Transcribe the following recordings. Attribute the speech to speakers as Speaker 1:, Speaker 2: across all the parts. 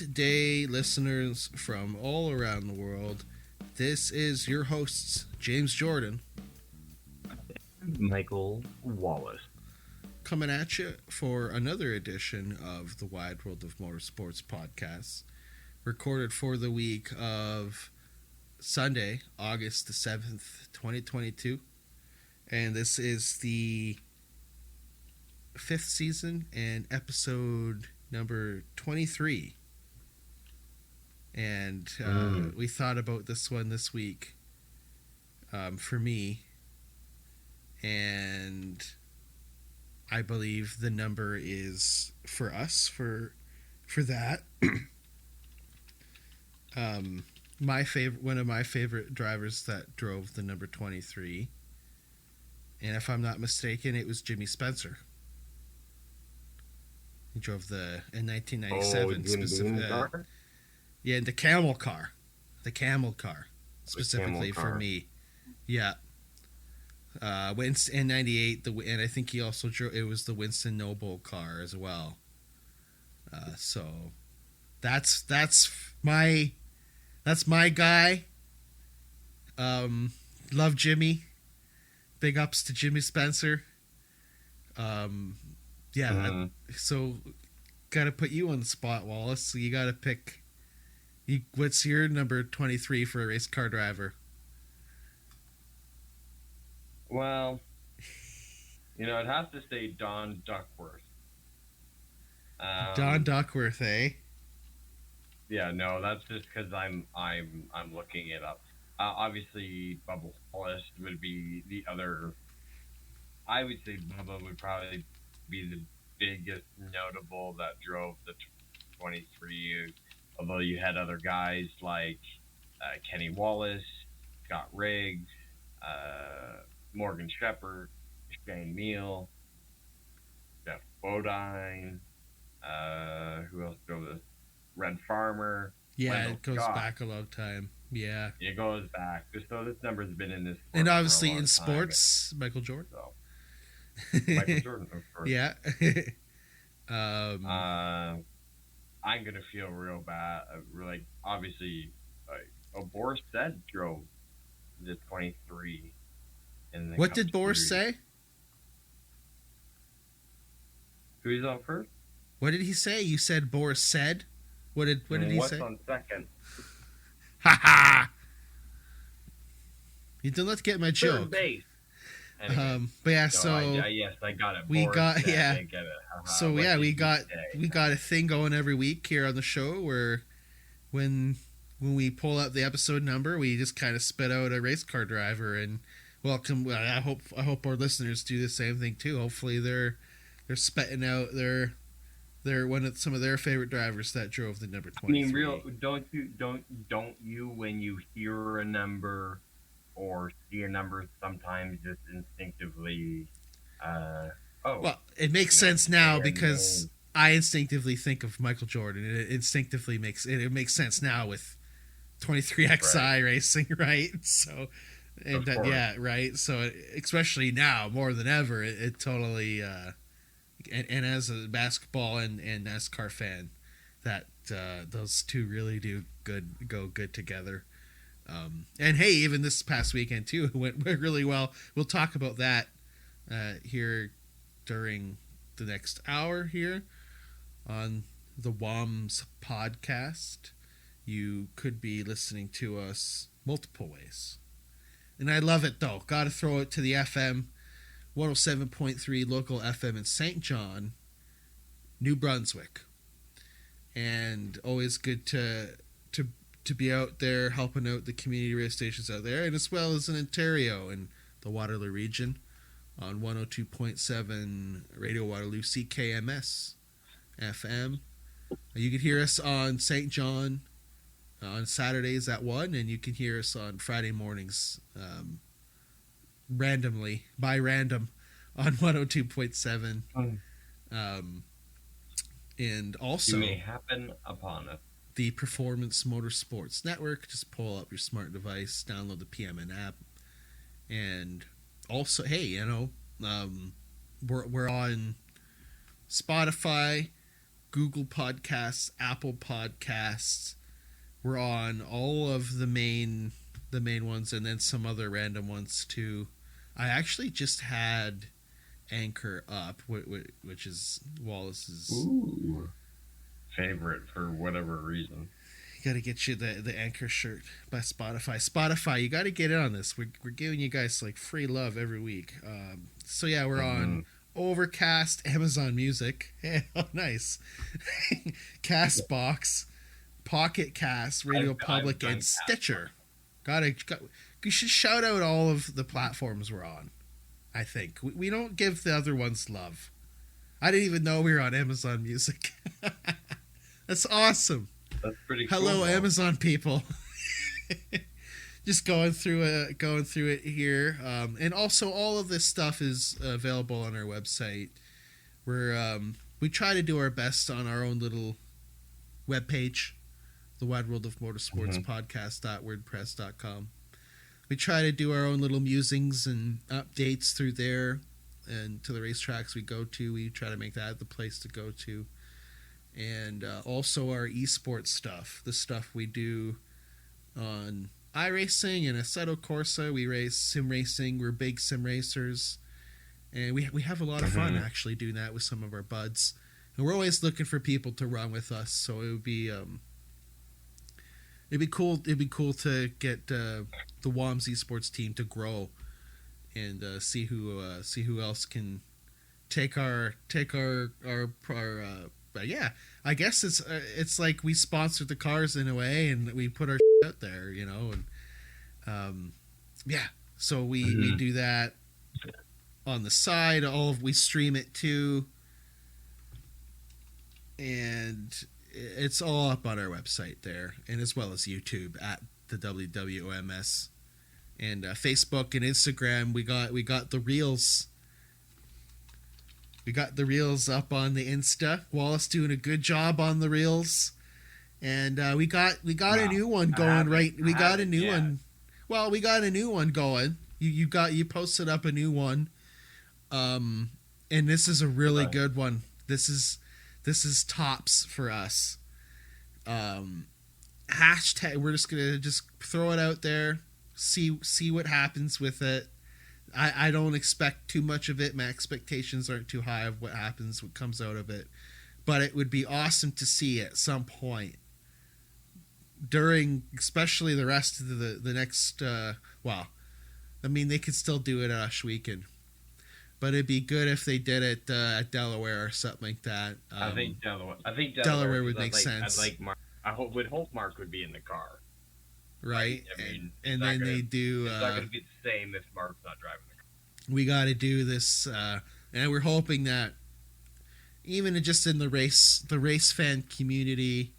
Speaker 1: Good day, listeners from all around the world. This is your hosts, James Jordan,
Speaker 2: Michael Wallace,
Speaker 1: coming at you for another edition of the Wide World of Motorsports podcast, recorded for the week of Sunday, August the 7th, 2022. And this is the 5th season and episode number 23. And we thought about this one this week for me, and I believe the number is for us for that. One of my favorite drivers that drove the number 23, and if I'm not mistaken, it was Jimmy Spencer. He drove in 1997
Speaker 2: car?
Speaker 1: Yeah, the camel car. The camel car. Specifically for me. Yeah. In 98, and I think he also drove, it was the Winston Noble car as well. So that's my guy. Love Jimmy. Big ups to Jimmy Spencer. So gotta put you on the spot, Wallace. So you gotta pick. What's your number 23 for a race car driver?
Speaker 2: Well, I'd have to say Don Duckworth.
Speaker 1: Don Duckworth, eh?
Speaker 2: Yeah, no, that's just because I'm looking it up. Obviously, Bubba Wallace would be the other. I would say Bubba would probably be the biggest notable that drove the 23. Although you had other guys like Kenny Wallace, Scott Riggs, Morgan Shepherd, Shane Neal, Jeff Bodine, who else drove this? Red Farmer.
Speaker 1: Yeah,
Speaker 2: Wendell
Speaker 1: it goes
Speaker 2: Scott.
Speaker 1: back a long time. Yeah.
Speaker 2: It goes back. So this number's been in this.
Speaker 1: And obviously in sports, Michael Jordan.
Speaker 2: So. Michael Jordan, of course.
Speaker 1: Yeah.
Speaker 2: I'm gonna feel real bad. Obviously, Boris said drove the 23.
Speaker 1: What did Boris say?
Speaker 2: Who's on first?
Speaker 1: What did he say? You said Boris said. What did he say?
Speaker 2: What's on second?
Speaker 1: Ha ha! You did not get my joke.
Speaker 2: Third base. Anyway.
Speaker 1: But yeah,
Speaker 2: yes, I got it.
Speaker 1: We
Speaker 2: Boris
Speaker 1: got
Speaker 2: said,
Speaker 1: yeah.
Speaker 2: I get it.
Speaker 1: So yeah, we got a thing going every week here on the show where when we pull out the episode number, we just kind of spit out a race car driver and welcome. I hope our listeners do the same thing too. Hopefully they're spitting out their some of their favorite drivers that drove the number 23.
Speaker 2: I mean, don't you when you hear a number or see a number sometimes just instinctively
Speaker 1: well, it makes sense now because I instinctively think of Michael Jordan. It instinctively makes sense now with 23XI racing, right? So, and yeah, right. So, especially now more than ever, it totally. And as a basketball and NASCAR fan, that those two really do go good together. And hey, even this past weekend too went really well. We'll talk about that here during the next hour here on the WOMS podcast. You could be listening to us multiple ways. And I love it though. Got to throw it to the FM 107.3 local FM in St. John, New Brunswick. And always good to be out there helping out the community radio stations out there, and as well as in Ontario and the Waterloo region on 102.7 Radio Waterloo CKMS FM. You can hear us on St. John on Saturdays at 1, and you can hear us on Friday mornings randomly, by random, on 102.7. And also,
Speaker 2: you may happen upon us.
Speaker 1: The Performance Motorsports Network. Just pull up your smart device, download the PMN app, and also, hey, we're on Spotify, Google Podcasts, Apple Podcasts. We're on all of the main ones, and then some other random ones too. I actually just had Anchor up, which is Wallace's
Speaker 2: favorite for whatever reason.
Speaker 1: Got to get you the Anchor shirt by Spotify. Spotify, you got to get in on this. We're giving you guys like free love every week. So yeah, we're on Overcast, Amazon Music. Oh, nice. Castbox, Pocket Cast, Radio Public, and Stitcher. You should shout out all of the platforms we're on. I think we don't give the other ones love. I didn't even know we were on Amazon Music. That's awesome.
Speaker 2: That's pretty cool.
Speaker 1: Hello, Amazon people. Just going through it here, and also all of this stuff is available on our website. We try to do our best on our own little webpage, the Wide World of Motorsports podcast.wordpress.com. We try to do our own little musings and updates through there, and to the racetracks we go to. We try to make that the place to go to. And also our esports stuff, the stuff we do on iRacing and Assetto Corsa. We race sim racing. We're big sim racers, and we have a lot of fun actually doing that with some of our buds. And we're always looking for people to run with us. So it'd be cool. It'd be cool to get the WOMS esports team to grow and see who else can take our. But yeah, I guess it's like we sponsored the cars in a way, and we put our out there, and yeah. So we do that on the side. We stream it too, and it's all up on our website there, and as well as YouTube at the WWOMS, and Facebook and Instagram. We got the reels. We got the reels up on the Insta. Wallace doing a good job on the reels, and we got a new one going right. We got a new one. Well, we got a new one going. You posted up a new one, and this is a really good one. This is tops for us. Hashtag. We're just gonna throw it out there. See what happens with it. I don't expect too much of it. My expectations aren't too high of what happens, what comes out of it. But it would be awesome to see at some point during, especially the rest of the next, they could still do it at Ash Weekend. But it'd be good if they did it at Delaware or something like that.
Speaker 2: I think
Speaker 1: Delaware would make sense.
Speaker 2: I would hope Mark would be in the car.
Speaker 1: Right,
Speaker 2: I mean,
Speaker 1: and then they do.
Speaker 2: It's not going to be the same if Mark's not driving the car.
Speaker 1: We got to do this, and we're hoping that even just in the race fan community,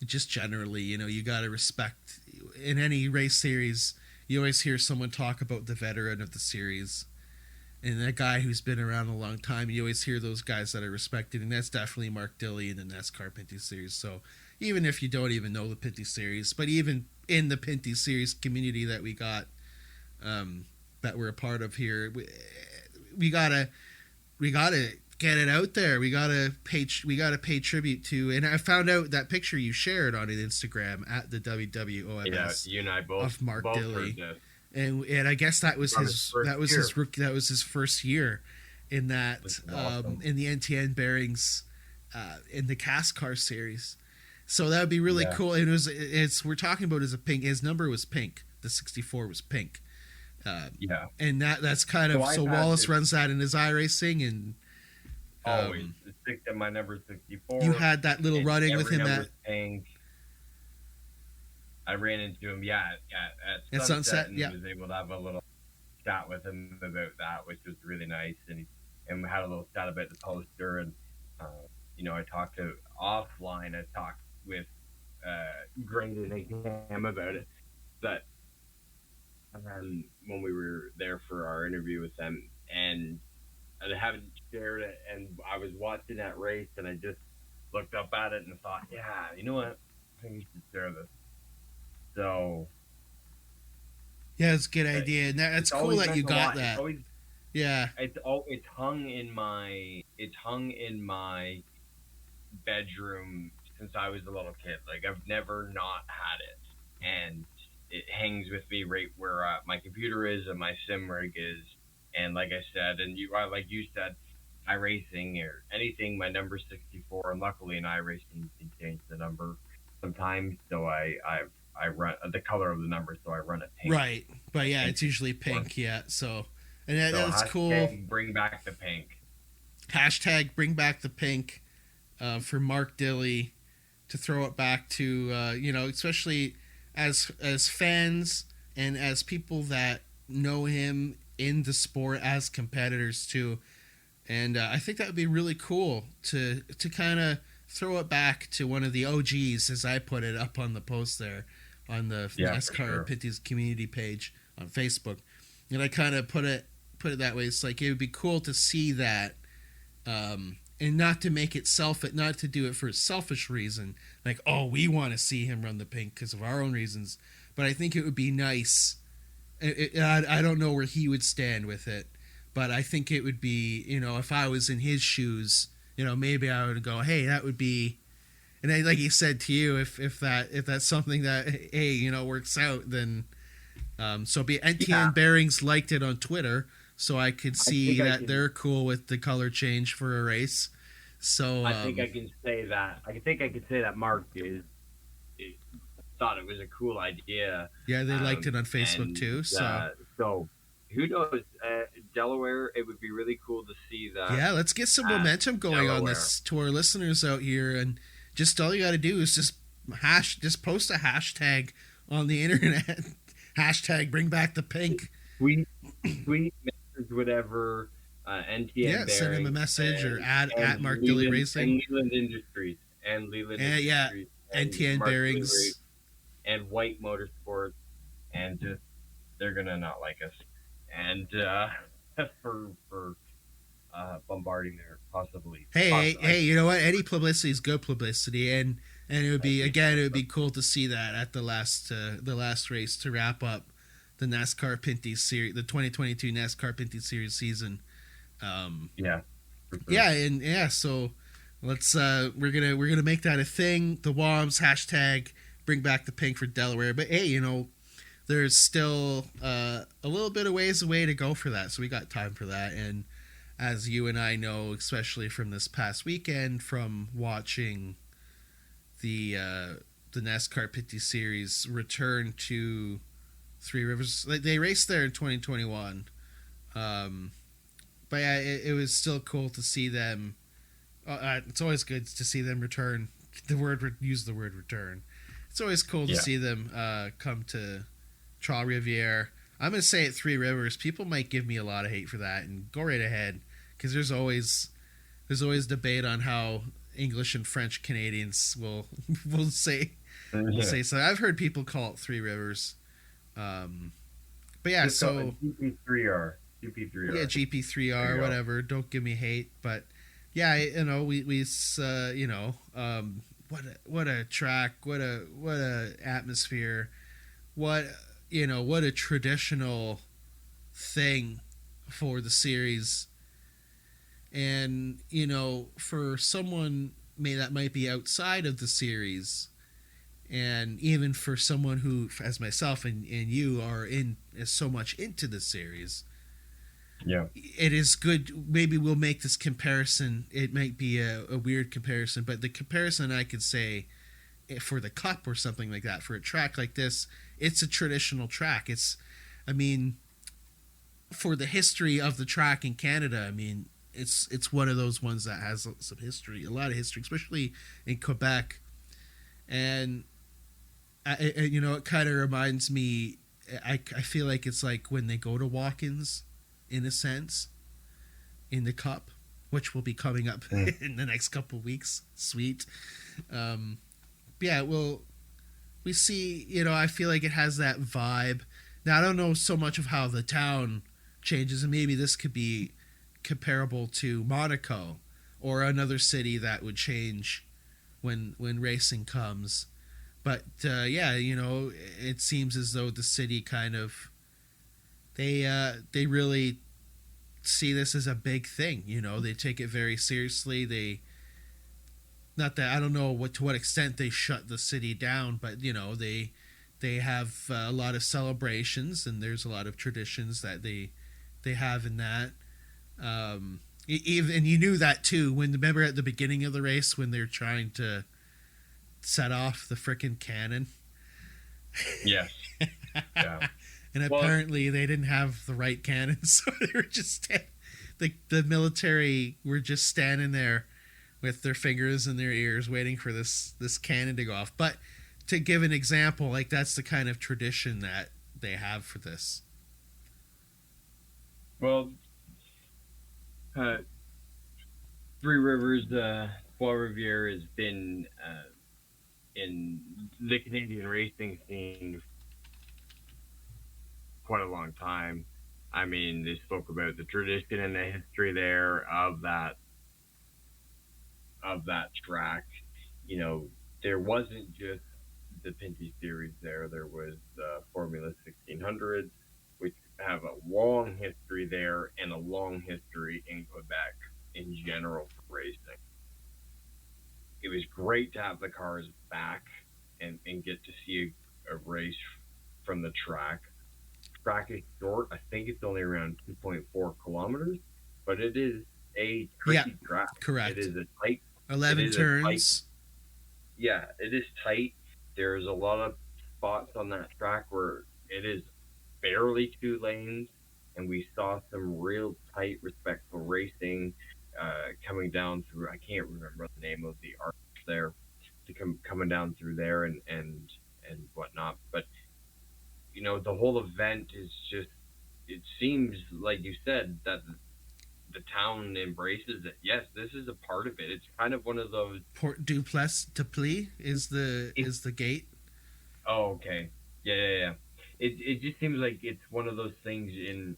Speaker 1: just generally, you got to respect. In any race series, you always hear someone talk about the veteran of the series, and that guy who's been around a long time. You always hear those guys that are respected, and that's definitely Mark Dilley in the NASCAR Pinty series. So even if you don't even know the Pinty series, but even in the Pinty series community that we got, that we're a part of here, we gotta get it out there. We gotta pay tribute to. And I found out that picture you shared on Instagram at the WWOMS.
Speaker 2: Yeah, you and I both
Speaker 1: of Mark
Speaker 2: both
Speaker 1: Dilley,
Speaker 2: heard
Speaker 1: and I guess that was his first year in that
Speaker 2: awesome.
Speaker 1: In the NTN bearings in the Cast Car series. So that would be really cool. And we're talking about as a pink. His number was pink. The 64 was pink. And that's kind of so Wallace runs that in his iRacing, and
Speaker 2: always my number 64.
Speaker 1: You had that little running with him at
Speaker 2: pink. I ran into him, at Sunset, and was able to have a little chat with him about that, which was really nice. And we had a little chat about the poster, and I talked with Graydon and Cam about it. But when we were there for our interview with them, and I haven't shared it, and I was watching that race, and I just looked up at it and thought, you know what? I think you should share this. So
Speaker 1: it's a good idea, and that's cool that you got that.
Speaker 2: It's hung in my bedroom since I was a little kid. Like I've never not had it, and it hangs with me right where my computer is and my sim rig is. And like I said, and like you said, iRacing or anything, my number's 64, and luckily in iRacing you can change the number sometimes. So I run the color of the number, so I run it pink.
Speaker 1: Right, but yeah, it's usually pink. Yeah, so and that's cool.
Speaker 2: Bring back the pink.
Speaker 1: Hashtag bring back the pink for Mark Dilley to throw it back to especially as fans and as people that know him in the sport as competitors too. And I think that would be really cool to kind of throw it back to one of the OGs, as I put it up on the post there on the NASCAR Pinty's community page on Facebook. And I kind of put it that way. It's like it would be cool to see that, and not to make it not to do it for a selfish reason, like, oh, we want to see him run the pink because of our own reasons. But I think it would be nice. I don't know where he would stand with it, but I think it would be, if I was in his shoes, maybe I would go, hey, that would be, and I, like he said to you, if that's something that, hey, works out, then so be NTN Bearings liked it on Twitter, so I could see they're cool with the color change for a race. So
Speaker 2: I think I can say that. I think I could say that Mark thought it was a cool idea.
Speaker 1: Yeah, they liked it on Facebook too.
Speaker 2: So who knows? Delaware, it would be really cool to see that.
Speaker 1: Yeah, let's get some momentum going on this to our listeners out here, and just all you got to do is just post a hashtag on the internet. Hashtag bring back the pink.
Speaker 2: Tweet message, whatever. NTN Bearings,
Speaker 1: send him a message or at Mark Dilley Racing.
Speaker 2: And Leland Industries.
Speaker 1: NTN Bearings.
Speaker 2: And White Motorsports. And just, they're going to not like us. And for bombarding their possibly.
Speaker 1: Hey, you know what? Any publicity is good publicity, and it would be cool to see that at the last race to wrap up the NASCAR Pinty series, the 2022 NASCAR Pinty series season. So let's we're gonna make that a thing. The WOMs hashtag bring back the pink for Delaware, but hey, there's still a little bit of ways away to go for that, so we got time for that. And as you and I know, especially from this past weekend, from watching the NASCAR Pinty Series return to Three Rivers, they raced there in 2021, but yeah, it was still cool to see them. It's always good to see them return. Use the word return. It's always cool to see them come to Trois Rivières. I'm going to say it Three Rivers. People might give me a lot of hate for that, and go right ahead, because there's always debate on how English and French Canadians will say so. I've heard people call it Three Rivers, but yeah. So
Speaker 2: GP3R.
Speaker 1: Yeah, GP3R, whatever. Don't give me hate, but yeah, what a track, what a atmosphere, what a traditional thing for the series. And, for someone that might be outside of the series, and even for someone who, as myself and you, is so much into the series, it is good. Maybe we'll make this comparison. It might be a weird comparison, but the comparison I could say for the Cup or something like that, for a track like this, it's a traditional track. For the history of the track in Canada, it's one of those ones that has some history, a lot of history, especially in Quebec. And it kind of reminds me. I feel like it's like when they go to walk-ins, in a sense, in the Cup, which will be coming up in the next couple of weeks. Sweet. We see, I feel like it has that vibe. Now, I don't know so much of how the town changes, and maybe this could be comparable to Monaco or another city that would change when racing comes. But, it seems as though the city kind of, they really see this as a big thing. They take it very seriously. not that I don't know to what extent they shut the city down, but they have a lot of celebrations, and there's a lot of traditions that they have in that. Even you knew that too when remember at the beginning of the race when they're trying to set off the frickin' cannon.
Speaker 2: Yes. Yeah.
Speaker 1: And apparently they didn't have the right cannon, so they were just the military were just standing there with their fingers in their ears waiting for this cannon to go off. But to give an example, like that's the kind of tradition that they have for this.
Speaker 2: Well, Three Rivers, Trois Rivières has been in the Canadian racing scene quite a long time. I mean, they spoke about the tradition and the history there of that track. There wasn't just the Pinty series there. There was the Formula 1600s, which have a long history there and a long history in Quebec in general for racing. It was great to have the cars back and get to see a race from the track. Track is short. I think it's only around 2.4 kilometers, but it is a tricky track.
Speaker 1: Correct.
Speaker 2: It is a tight
Speaker 1: 11 turns.
Speaker 2: It is tight. There's a lot of spots on that track where it is barely 2 lanes, and we saw some real tight, respectful racing coming down through. I can't remember the name of the arch there, coming down through there and whatnot. But the whole event is just. It seems like you said that the town embraces it. Yes, this is a part of it. It's kind of one of those.
Speaker 1: Port du Plessis is the gate.
Speaker 2: Oh, okay. Yeah. It just seems like it's one of those things in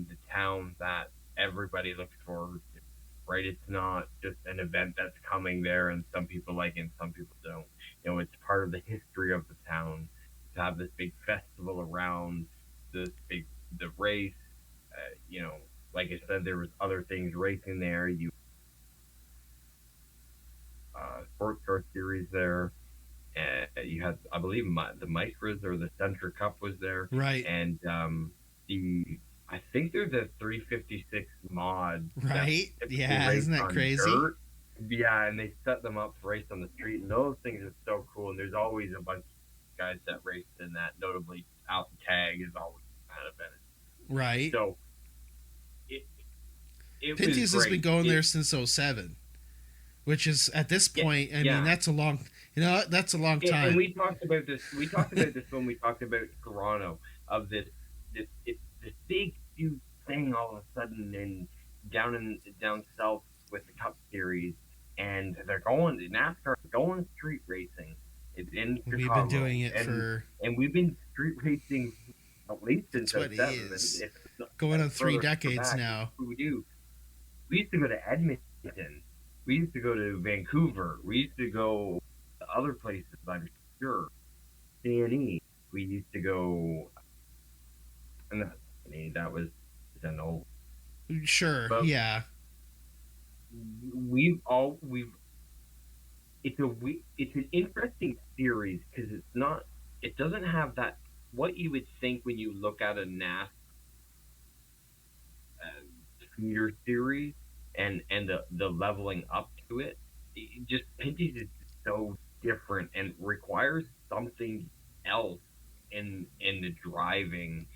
Speaker 2: the town that everybody looks forward to, right? It's not just an event that's coming there and some people like it and some people don't. It's part of the history of the town to have this big festival around the race. Like I said, there was other things racing there. Sports car series there. You had, I believe, the Micras or the Centra Cup was there,
Speaker 1: right?
Speaker 2: And I think there's a 356 mod,
Speaker 1: right? Yeah, isn't that crazy? Dirt.
Speaker 2: Yeah, and they set them up to race on the street, and those things are so cool. And there's always a bunch of guys that race in that. Notably, Out Tag is always kind of in it,
Speaker 1: right?
Speaker 2: So
Speaker 1: Pinty's has been going there since 2007, which is at this point. I mean, that's a long. That's a long time.
Speaker 2: And we talked about this. We talked about this when we talked about Toronto. Of this big huge thing all of a sudden down south with the Cup Series, and they're going NASCAR going street racing. In Chicago.
Speaker 1: We've been doing it
Speaker 2: and we've been street racing at least since 2007.
Speaker 1: Going on 3 decades now.
Speaker 2: We do. We used to go to Edmonton. We used to go to Vancouver. We used to go to other places, I'm sure. CNE. We used to go, and that was an old.
Speaker 1: Sure. But yeah.
Speaker 2: It's an interesting series because it doesn't have that what you would think when you look at a NASCAR feeder series and the leveling up to it. Just Pinty's is so different and requires something else in the driving.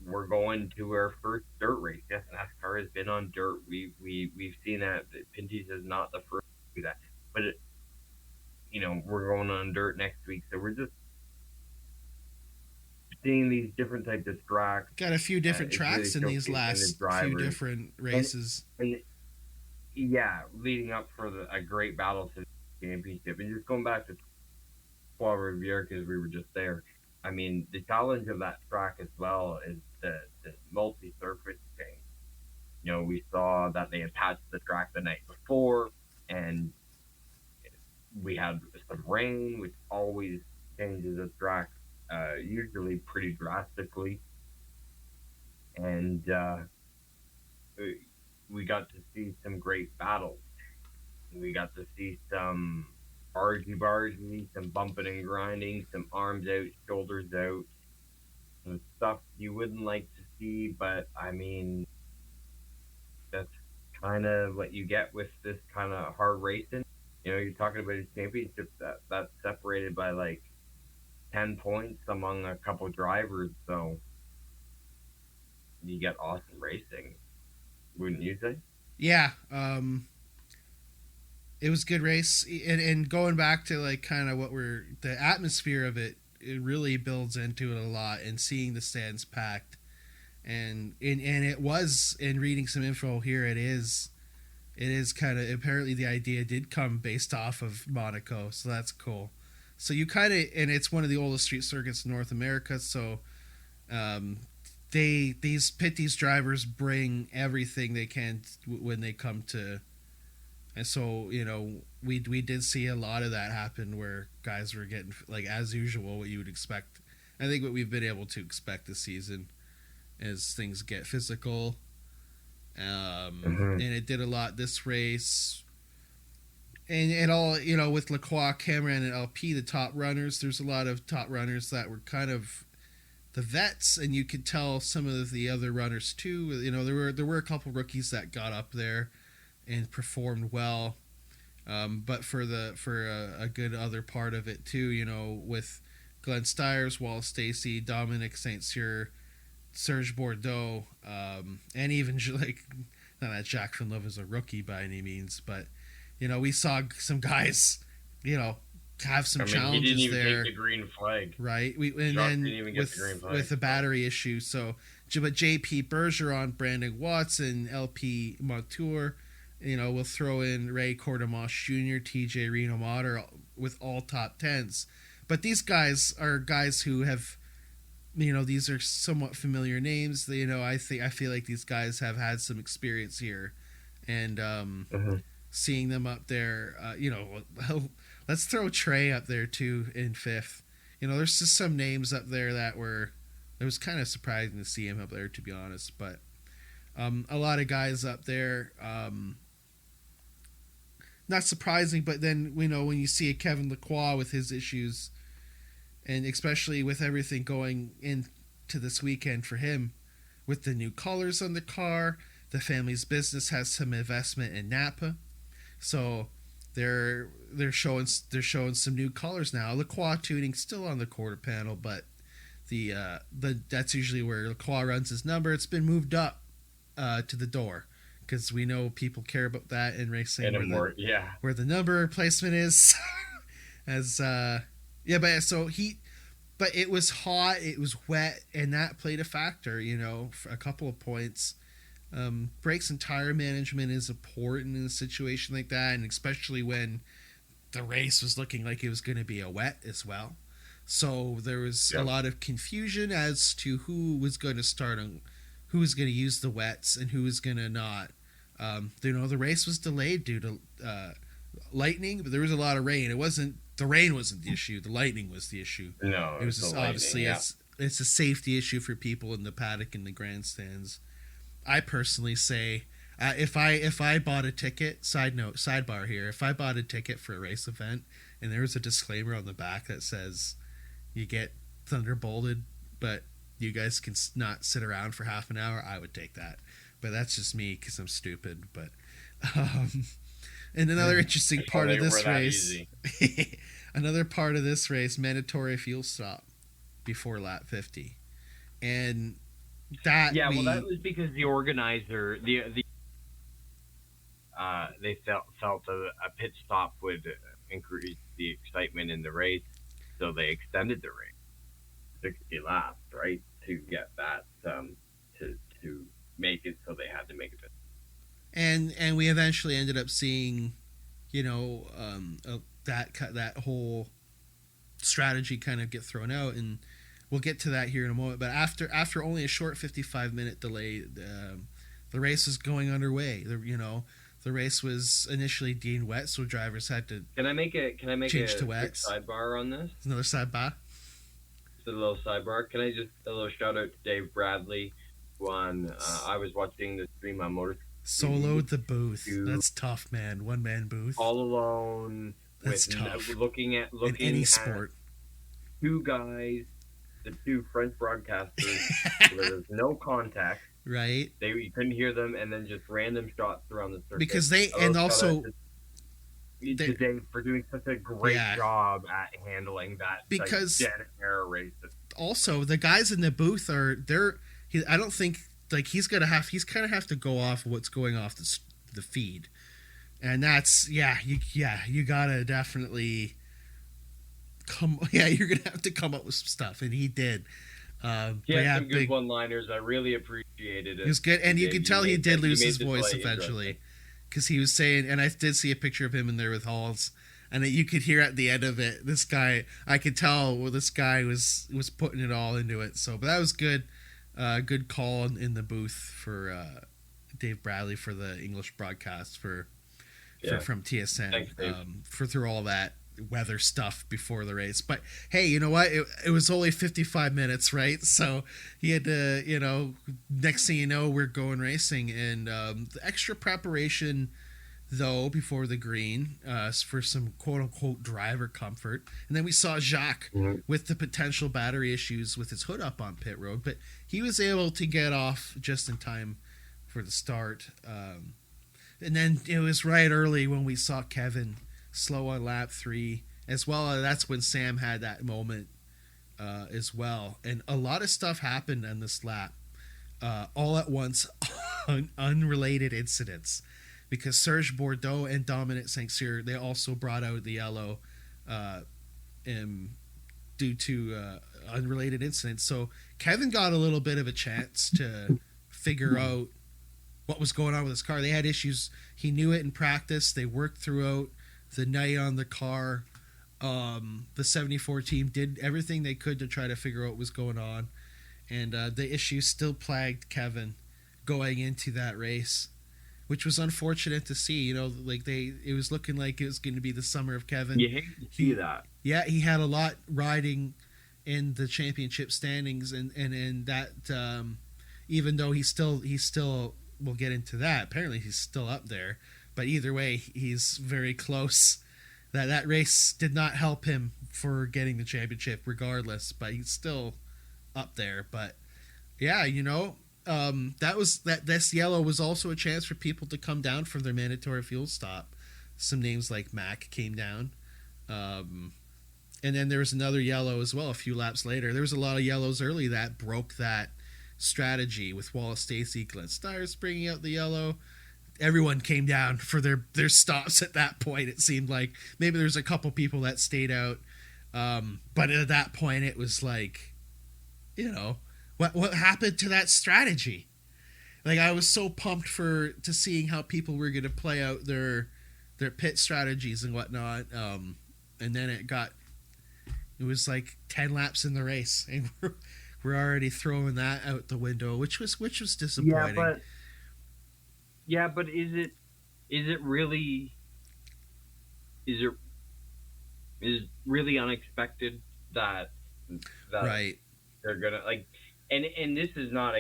Speaker 2: We're going to our first dirt race. Yes, NASCAR has been on dirt. We've seen that. Pinty's is not the first to do that, but we're going on dirt next week, so we're just seeing these different types of tracks.
Speaker 1: Got a few different tracks in these last few different races.
Speaker 2: And leading up for a great battle to the championship. And just going back to Trois Rivières, because we were just there. I mean, the challenge of that track as well is the multi-surface change. We saw that they had patched the track the night before, and we had some rain, which always changes the track. Usually pretty drastically, and we got to see some great battles. We got to see some argy-bargy, some bumping and grinding, some arms out, shoulders out, some stuff you wouldn't like to see, but I mean, that's kind of what you get with this kind of hard racing. You're talking about a championship that's separated by like 10 points among a couple drivers, so you get awesome racing, wouldn't you say?
Speaker 1: Yeah, it was a good race, and going back to like kind of the atmosphere of it. It really builds into it a lot, and seeing the stands packed, and it was, in reading some info here, it is kind of, apparently the idea did come based off of Monaco, so that's cool. So you kind of, and it's one of the oldest street circuits in North America, so these Pinty's drivers bring everything they can when they come to. And so, we did see a lot of that happen, where guys were getting, like, as usual, what you would expect. I think what we've been able to expect this season as things get physical. And it did a lot this race. And all, with Lacroix, Cameron, and LP, the top runners, there's a lot of top runners that were kind of the vets, and you could tell some of the other runners too. There were a couple rookies that got up there and performed well, but for a good other part of it too, with Glenn Stiers, Wallace Stacy, Dominic St. Cyr, Serge Bordeaux, and even like, not that Jacques Villeneuve is a rookie by any means, but we saw some guys have some challenges there.
Speaker 2: He didn't even take the green flag,
Speaker 1: right? And then with the battery issue, but JP Bergeron, Brandon Watson, LP Montour. We'll throw in Ray Cordemosh Jr., TJ Reno Motter with all top 10s. But these guys are guys who have, these are somewhat familiar names. I feel like these guys have had some experience here. And seeing them up there, let's throw Trey up there too in 5th. There's just some names up there it was kind of surprising to see him up there, to be honest. But a lot of guys up there. Not surprising, but then when you see a Kevin Lacroix with his issues, and especially with everything going into this weekend for him, with the new colors on the car, the family's business has some investment in Napa, so they're showing some new colors now. Lacroix tuning still on the quarter panel, but that's usually where Lacroix runs his number. It's been moved up to the door, because we know people care about that in racing, where the number placement is. But it was hot, it was wet, and that played a factor, for a couple of points. Brakes and tire management is important in a situation like that, and especially when the race was looking like it was going to be a wet as well. So there was a lot of confusion as to who was going to start on, who was going to use the wets and who was going to not. The race was delayed due to lightning, but there was a lot of rain. The rain wasn't the issue. The lightning was the issue.
Speaker 2: No,
Speaker 1: it was just, obviously it's a safety issue for people in the paddock and the grandstands. I personally say, if I bought a ticket, sidebar here, if I bought a ticket for a race event and there was a disclaimer on the back that says you get thunderbolted, but you guys can not sit around for half an hour, I would take that. But that's just me because I'm stupid. But and another interesting part of this race, mandatory fuel stop before lap 50, and that
Speaker 2: that was because the organizer they felt a pit stop would increase the excitement in the race, so they extended the race 60 laps, right, to get that to make it, so they had to make it.
Speaker 1: And we eventually ended up seeing, that whole strategy kind of get thrown out, and we'll get to that here in a moment. But after only a short 55-minute delay, the race was going underway. The race was initially deemed wet, so drivers had to.
Speaker 2: Can I make a
Speaker 1: change to wets?
Speaker 2: Sidebar on this?
Speaker 1: Another sidebar.
Speaker 2: Just a little sidebar. Can I just a little shout out to Dave Bradley? I was watching the stream on
Speaker 1: Soloed the booth. That's tough, man. One man booth.
Speaker 2: All alone.
Speaker 1: That's tough.
Speaker 2: Looking
Speaker 1: in any sport.
Speaker 2: Two guys, the two French broadcasters, where there's no contact.
Speaker 1: Right.
Speaker 2: You couldn't hear them, and then just random shots around the circuit.
Speaker 1: Because and also
Speaker 2: today for doing such a great job at handling that
Speaker 1: because
Speaker 2: dead air race.
Speaker 1: Also, the guys in the booth I don't think he's kind of have to go off what's going off the feed, and that's you gotta definitely you're gonna have to come up with some stuff, and he did.
Speaker 2: He had some good one-liners. I really appreciated it.
Speaker 1: It was good, and you can tell he did lose his voice eventually, because he was saying, and I did see a picture of him in there with Halls, and you could hear at the end of it, this guy, I could tell this guy was putting it all into it. So, but that was good. Good call in the booth for Dave Bradley for the English broadcast from TSN.
Speaker 2: Thanks, Dave.
Speaker 1: Through all that weather stuff before the race. But hey, you know what? It was only 55 minutes, right? So he had to, next thing you know, we're going racing, and the extra preparation though before the green for some quote unquote driver comfort, and then we saw Jacques with the potential battery issues with his hood up on pit road, but he was able to get off just in time for the start. And then it was right early when we saw Kevin slow on lap 3 as well. That's when Sam had that moment as well, and a lot of stuff happened on this lap all at once. Unrelated incidents, because Serge Bordeaux and Dominic St. Cyr, they also brought out the yellow due to unrelated incidents. So Kevin got a little bit of a chance to figure out what was going on with his car. They had issues. He knew it in practice. They worked throughout the night on the car. The 74 team did everything they could to try to figure out what was going on, and the issues still plagued Kevin going into that race, which was unfortunate to see. It was looking like it was going to be the summer of Kevin.
Speaker 2: You hate to see that.
Speaker 1: Yeah, he had a lot riding in the championship standings, and that even though he's still we'll get into that. Apparently, he's still up there. But either way, he's very close. That race did not help him for getting the championship regardless, but he's still up there. But yeah, this yellow was also a chance for people to come down for their mandatory fuel stop. Some names like Mac came down. And then there was another yellow as well a few laps later. There was a lot of yellows early that broke that strategy with Wallace Stacey, Glenn Stires bringing out the yellow. Everyone came down for their stops at that point. It seemed like maybe there's a couple people that stayed out, but at that point it was like, what happened to that strategy? Like, I was so pumped to seeing how people were going to play out their pit strategies and whatnot, and then it was like 10 laps in the race, and we're already throwing that out the window, which was disappointing.
Speaker 2: Yeah, but is it really unexpected that
Speaker 1: right?
Speaker 2: They're gonna and this is not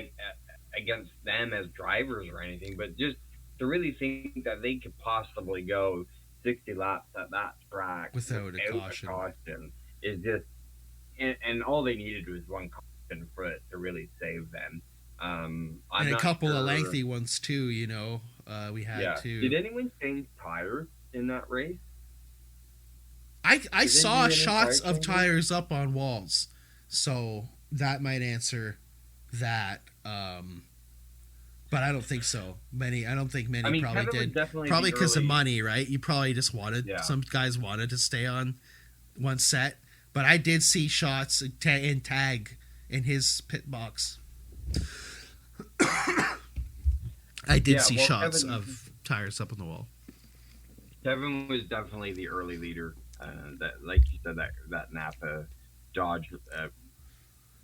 Speaker 2: against them as drivers or anything, but just to really think that they could possibly go 60 laps at that track
Speaker 1: without a caution
Speaker 2: is just, and all they needed was one caution for it to really save them.
Speaker 1: And a couple of lengthy ones too, we had too.
Speaker 2: Did anyone change tires in that race?
Speaker 1: I saw shots of tires up on walls, so that might answer that. But I don't think so. I don't think many probably did. Probably because of money, right? You probably just wanted, some guys wanted to stay on one set. But I did see shots in tag in his pit box. I did see shots of tires up on the wall.
Speaker 2: Kevin was definitely the early leader. That, like you said, that Napa Dodge.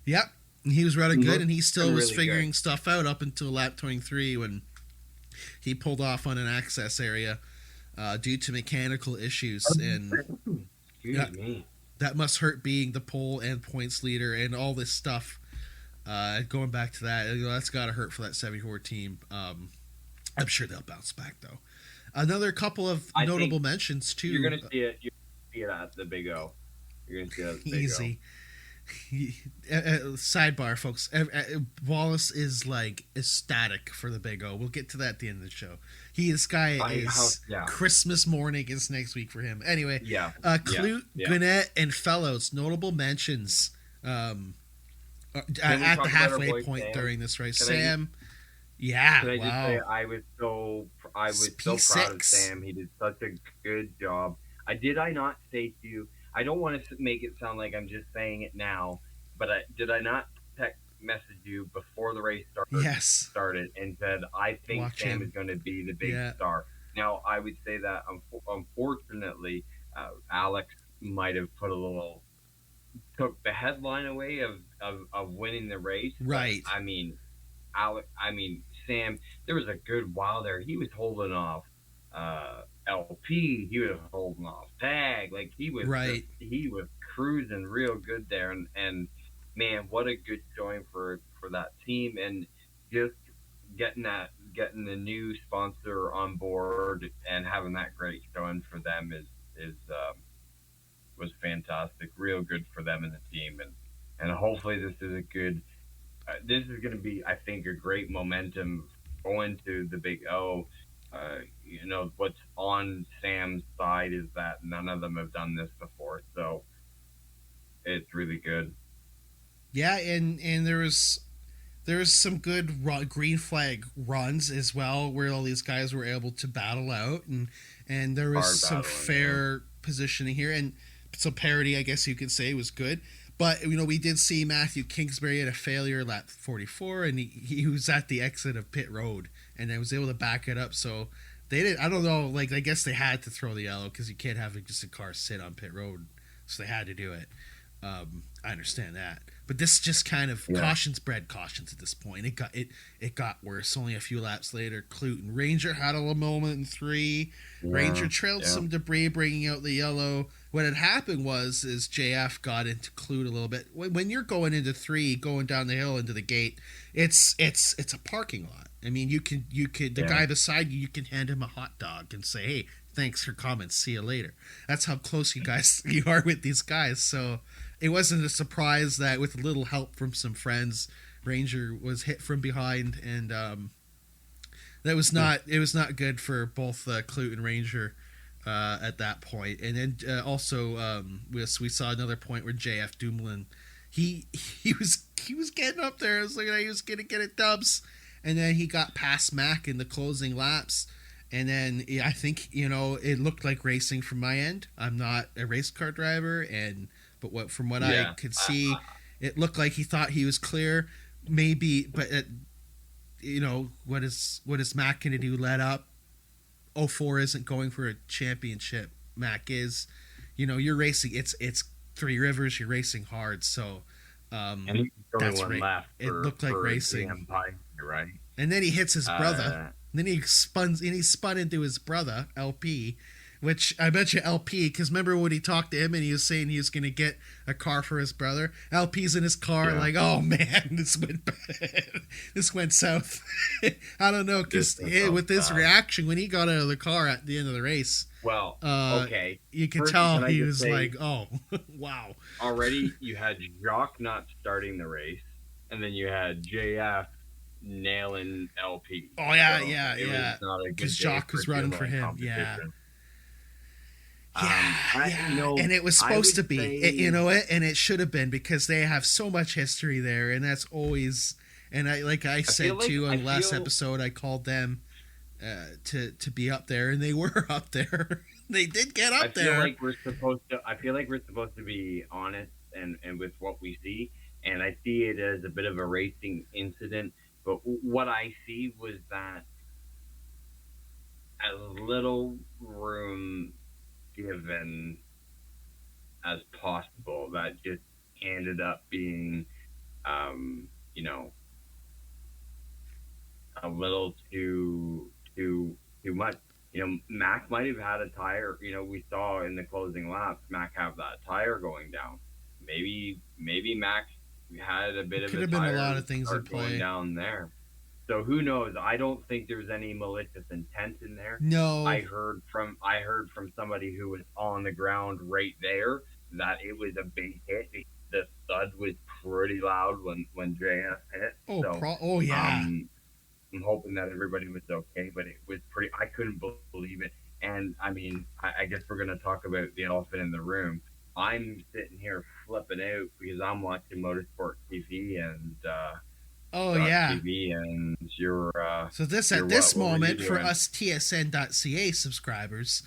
Speaker 1: Yep, and he was running good, and he still was figuring stuff out up until lap 23 when he pulled off on an access area due to mechanical issues. And
Speaker 2: Excuse me.
Speaker 1: That must hurt being the pole and points leader and all this stuff. Going back to that, that's got to hurt for that 74 team. I'm sure they'll bounce back though. Another couple of notable mentions too.
Speaker 2: You're gonna see it. You're gonna see it at the Big O. You're gonna see it at the Big
Speaker 1: Easy. Sidebar, folks. Wallace is like ecstatic for the Big O. We'll get to that at the end of the show. This guy is Christmas morning is next week for him. Anyway, Clute, Gwinnett, and Fellows notable mentions at the halfway point Sam? During this race. Sam,
Speaker 2: I was so proud of Sam. He did such a good job. Did I not say to you? I don't want to make it sound like I'm just saying it now, but did I not message you before the race started and said, I think Sam is going to be the big star. Now, I would say that, unfortunately, Alex might have took the headline away of winning the race.
Speaker 1: Right.
Speaker 2: But, Sam, there was a good while there. He was holding off LP, he was holding off Tag, like he was he was cruising real good there, and man, what a good showing for that team, and just getting the new sponsor on board and having that great showing for them was fantastic, real good for them and the team, and hopefully this is this is going to be, I think, a great momentum going to the Big O. What's on Sam's side is that none of them have done this before, so it's really good.
Speaker 1: Yeah, and there was some good green flag runs as well, where all these guys were able to battle out, and there was some fair positioning here, and some parity, I guess you could say, was good. But we did see Matthew Kingsbury at a failure lap 44, and he was at the exit of pit road, and I was able to back it up. So they did. I don't know. Like, I guess they had to throw the yellow because you can't have just a car sit on pit road, so they had to do it. I understand that, but this just kind of cautions bred cautions at this point. It got worse. Only a few laps later, Clute and Ranger had a little moment in 3. Ranger trailed some debris, bringing out the yellow. What had happened was JF got into Clute a little bit. When you're going into 3, going down the hill into the gate, it's a parking lot. I mean, you could the guy beside you can hand him a hot dog and say, "Hey, thanks for comments. See you later." That's how close you are with these guys. So it wasn't a surprise that with a little help from some friends, Ranger was hit from behind, and that was not it was not good for both Clute and Ranger at that point. And then also we saw another point where JF Dumoulin he was getting up there. It was like he was gonna get it dubs, and then he got past Mac in the closing laps. And then I think it looked like racing from my end. I'm not a race car driver, but from what I could see, it looked like he thought he was clear. Maybe, but what is Mac going to do? Let up. 04 isn't going for a championship. Mac is. You're racing. It's Three Rivers. You're racing hard. So
Speaker 2: and that's right.
Speaker 1: It looked like racing.
Speaker 2: Empire, right.
Speaker 1: And then he hits his brother. And then he spun into his brother, LP, which I bet you LP, because remember when he talked to him and he was saying he was going to get a car for his brother? LP's in his car like, oh man, this went south. I don't know, because with this reaction, when he got out of the car at the end of the race,
Speaker 2: okay.
Speaker 1: You could tell he was like, oh, wow.
Speaker 2: Already you had Jacques not starting the race, and then you had JF nailing LP.
Speaker 1: Oh yeah. Because Jacques was running for him. Yeah. And it was supposed to be, and it should have been, because they have so much history there, and that's always. And I said too on the last episode, I called them to be up there, and they were up there. They did get up there.
Speaker 2: I feel like we're supposed to be honest and with what we see, and I see it as a bit of a racing incident. But what I see was that as little room given as possible, that just ended up being, a little too much. Mac might have had a tire. We saw in the closing laps, Mac have that tire going down. Maybe Mac had a bit of a tire.
Speaker 1: Could have been a lot of things in
Speaker 2: play
Speaker 1: play
Speaker 2: down there. So who knows? I don't think there's any malicious intent in there.
Speaker 1: No.
Speaker 2: I heard from somebody who was on the ground right there that it was a big hit. The thud was pretty loud when JF hit.
Speaker 1: Oh yeah.
Speaker 2: I'm hoping that everybody was okay, but it was pretty. I couldn't believe it. And I mean, I guess we're gonna talk about the elephant in the room. I'm sitting here flipping out because I'm watching Motorsport TV and
Speaker 1: oh yeah,
Speaker 2: TV, and you're
Speaker 1: so this at this moment for us TSN.ca subscribers,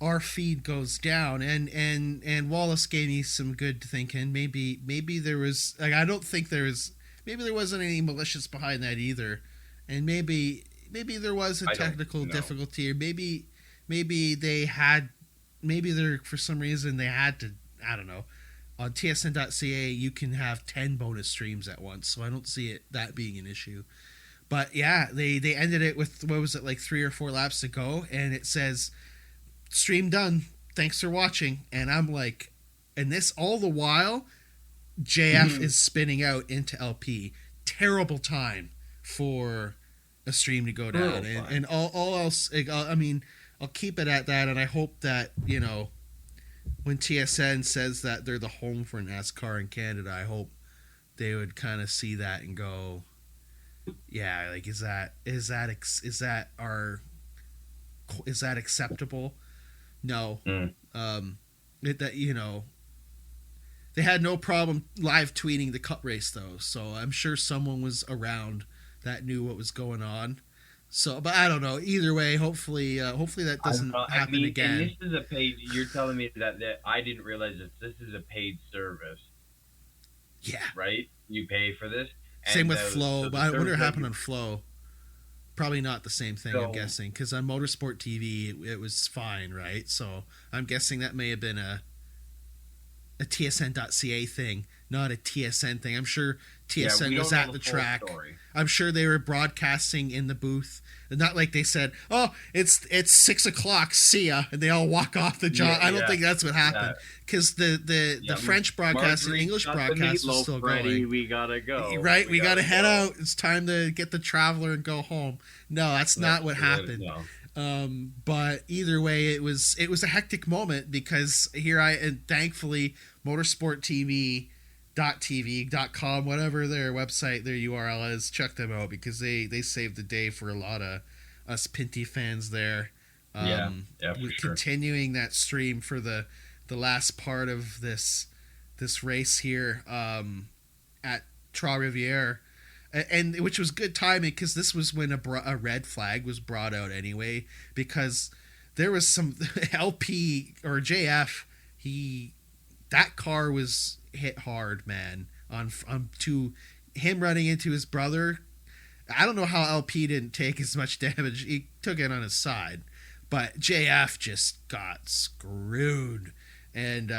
Speaker 1: our feed goes down, and Wallace gave me some good thinking. Maybe there was, like, I don't think there was, maybe there wasn't any malicious behind that either, and maybe there was a technical difficulty, or maybe they had, maybe there, for some reason they had to, I don't know. On TSN.ca, you can have 10 bonus streams at once, so I don't see that being an issue. But yeah, they ended it with, what was it, like 3 or 4 laps to go, and it says, stream done, thanks for watching. And I'm like, and this all the while, JF is spinning out into LP. Terrible time for a stream to go down. And all else, I mean, I'll keep it at that, and I hope that, you know, when TSN says that they're the home for NASCAR in Canada, I hope they would kind of see that and go, yeah, like, is that acceptable? No. That, you know, they had no problem live tweeting the Cup race though, so I'm sure someone was around that knew what was going on. So, but I don't know. Either way, hopefully that doesn't happen again.
Speaker 2: And this is a paid. You're telling me that I didn't realize this is a paid service.
Speaker 1: Yeah.
Speaker 2: Right. You pay for this.
Speaker 1: Same with Flow, but I wonder what happened on Flow. Probably not the same thing, I'm guessing, because on Motorsport TV it was fine, right? So I'm guessing that may have been a TSN.ca thing, not a TSN thing. I'm sure TSN was at the track. I'm sure they were broadcasting in the booth. Not like they said, "Oh, it's 6:00, see ya," and they all walk off the job. I don't think that's what happened, because the French broadcast and English broadcast is still going.
Speaker 2: We gotta go.
Speaker 1: Right, we gotta head out. It's time to get the Traveler and go home. No, that's not what happened. But either way, it was a hectic moment, because and thankfully Motorsport TV.com, whatever their website, their URL is, check them out, because they saved the day for a lot of us Pinty fans there.
Speaker 2: For
Speaker 1: continuing that stream for the last part of this race here at Trois Rivières. And which was good timing, because this was when a red flag was brought out anyway, because there was some LP or JF, that car was hit hard, man, on to him running into his brother. I don't know how LP didn't take as much damage. He took it on his side, but JF just got screwed, and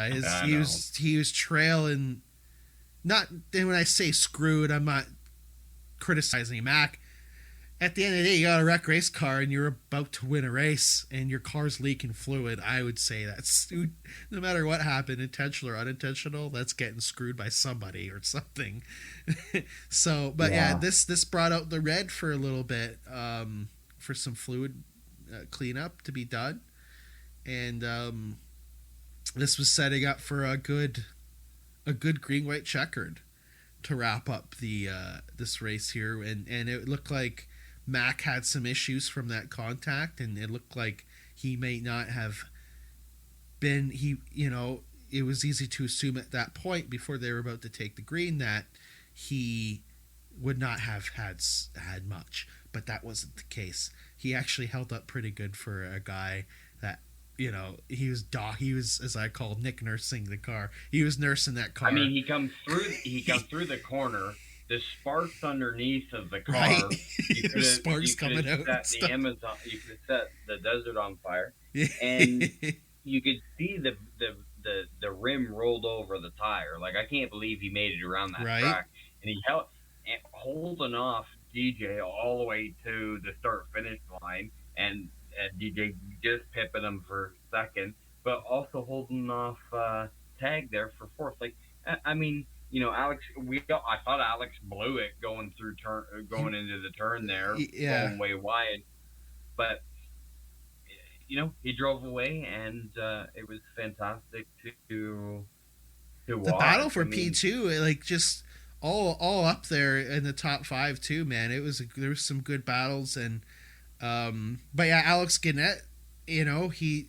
Speaker 1: he was trailing. Not, and when I say screwed, I'm not criticizing Mac. At the end of the day, you got a wreck race car and you're about to win a race and your car's leaking fluid. I would say that's, no matter what happened, intentional or unintentional, that's getting screwed by somebody or something. So, but yeah, this brought out the red for a little bit, for some fluid cleanup to be done, and this was setting up for a good green white checkered to wrap up the this race here, and it looked like Mac had some issues from that contact, and it looked like he may not have been, it was easy to assume at that point, before they were about to take the green, that he would not have had much, but that wasn't the case. He actually held up pretty good for a guy that, he was, as I call Nick, nursing the car. He was nursing that car.
Speaker 2: I mean, he comes through the corner. The sparks underneath of the car.
Speaker 1: Right. Sparks coming out.
Speaker 2: The Amazon. You could set the desert on fire, and you could see the rim rolled over the tire. Like, I can't believe he made it around that track, and he held holding off DJ all the way to the start finish line, and DJ just pipping him for second, but also holding off Tag there for fourth. Like, I mean, Alex. I thought Alex blew it going into the turn there,
Speaker 1: Yeah.
Speaker 2: going way wide, but he drove away, and it was fantastic to
Speaker 1: The battle
Speaker 2: watch.
Speaker 1: for P2, like just all up there in the top 5 too, man. There was some good battles, and but yeah, Alex Gannett, he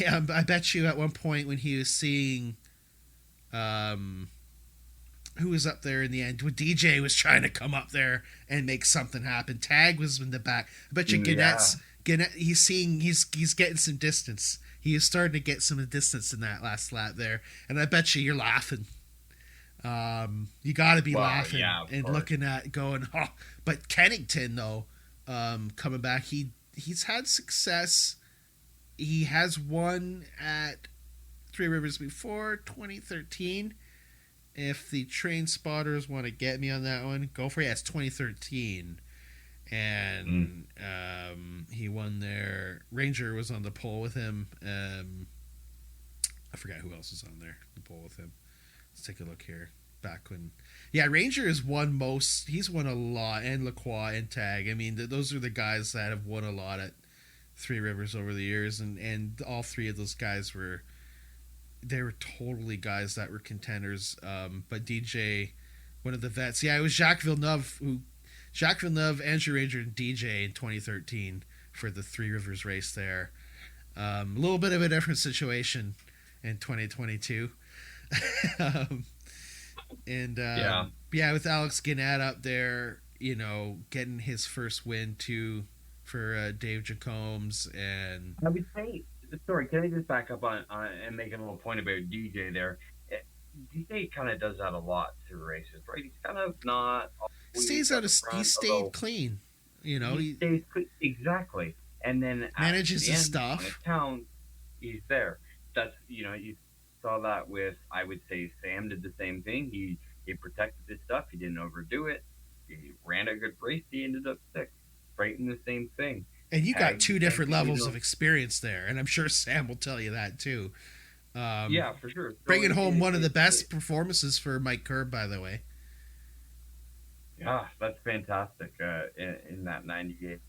Speaker 1: I bet you at one point when he was seeing who was up there in the end, when DJ was trying to come up there and make something happen. Tag was in the back. I bet you Gannett, he's getting some distance. He is starting to get some distance in that last lap there, and I bet you're laughing. You got to be laughing and looking at going. Oh. But Kennington though, coming back, he's had success. He has won at Three Rivers before 2013. If the train spotters want to get me on that one, go for it. Yeah, it's 2013. And he won there. Ranger was on the pole with him. I forgot who else was on there, the pole with him. Let's take a look here. Back when... Yeah, Ranger has won most... He's won a lot. And Lacroix and Tag. I mean, those are the guys that have won a lot at Three Rivers over the years. And all three of those guys were... They were totally guys that were contenders. But DJ, one of the vets. Yeah, it was Jacques Villeneuve, Andrew Ranger, and DJ in 2013 for the Three Rivers race there. A little bit of a different situation in 2022. With Alex Gannett up there, getting his first win too for Dave Jacombs. And
Speaker 2: I would say, sorry, can I just back up on and make a little point about DJ there? DJ kind of does that a lot through races, right? He's kind of not.
Speaker 1: He stayed clean,
Speaker 2: He stays clean, exactly, and then
Speaker 1: manages his stuff.
Speaker 2: Town, he's there. That's you saw that with, I would say, Sam did the same thing. He protected his stuff. He didn't overdo it. He ran a good race. He ended up sixth. Right in the same thing.
Speaker 1: And you got two different levels of experience there, and I'm sure Sam will tell you that too.
Speaker 2: Yeah, for sure.
Speaker 1: Bringing home one of the best performances for Mike Curb, by the way.
Speaker 2: Yeah, that's fantastic. In that 98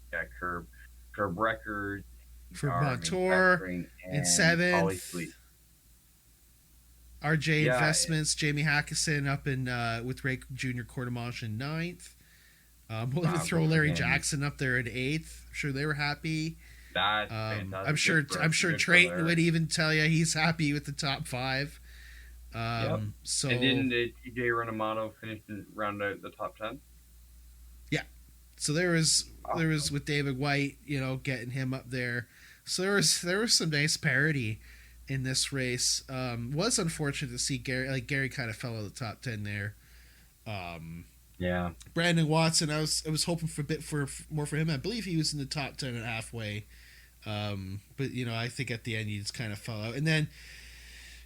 Speaker 2: Curb record
Speaker 1: for Montour in 7th. RJ Investments, Jamie Hackison up in with Ray Jr. Courtemanche in 9th. We'll even throw Larry Jackson up there at 8th. I'm sure they were happy.
Speaker 2: That's fantastic.
Speaker 1: I'm sure Trayton would even tell you he's happy with the top 5. So
Speaker 2: and didn't TJ Renamato finish round out the top 10?
Speaker 1: Yeah. So there was with David White, getting him up there. So there was some nice parity in this race. Was unfortunate to see Gary kind of fell out of the top 10 there.
Speaker 2: Yeah.
Speaker 1: Brandon Watson, I was hoping for a bit more for him. I believe he was in the top 10 at halfway. But I think at the end he just kind of fell out. And then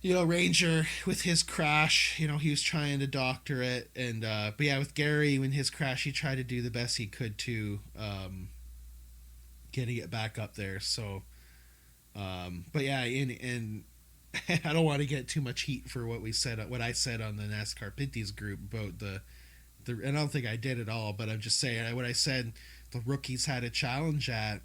Speaker 1: Ranger with his crash, he was trying to doctor it, and but yeah, with Gary, when his crash, he tried to do the best he could to getting it back up there. So but yeah, and I don't want to get too much heat for what I said on the NASCAR Pinty's group about the and I don't think I did at all, but I'm just saying what I said. The rookies had a challenge at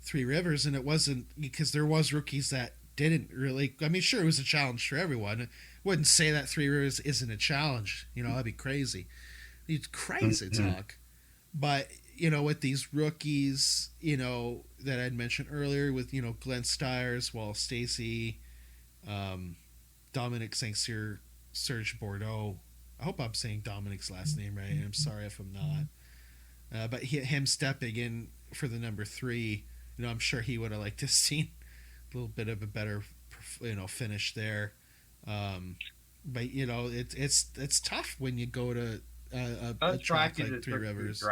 Speaker 1: Three Rivers, and it wasn't because there was rookies that didn't really. I mean, sure, it was a challenge for everyone. I wouldn't say that Three Rivers isn't a challenge. That'd be crazy. It's crazy talk. But with these rookies, that I'd mentioned earlier, with Glenn Stiers, Wallace Stacy, Dominic St. Cyr, Serge Bordeaux. I hope I'm saying Dominic's last name right. I'm sorry if I'm not. But him stepping in for the number 3, I'm sure he would have liked to see a little bit of a better, finish there. But it's tough when you go to a track like Three Rivers.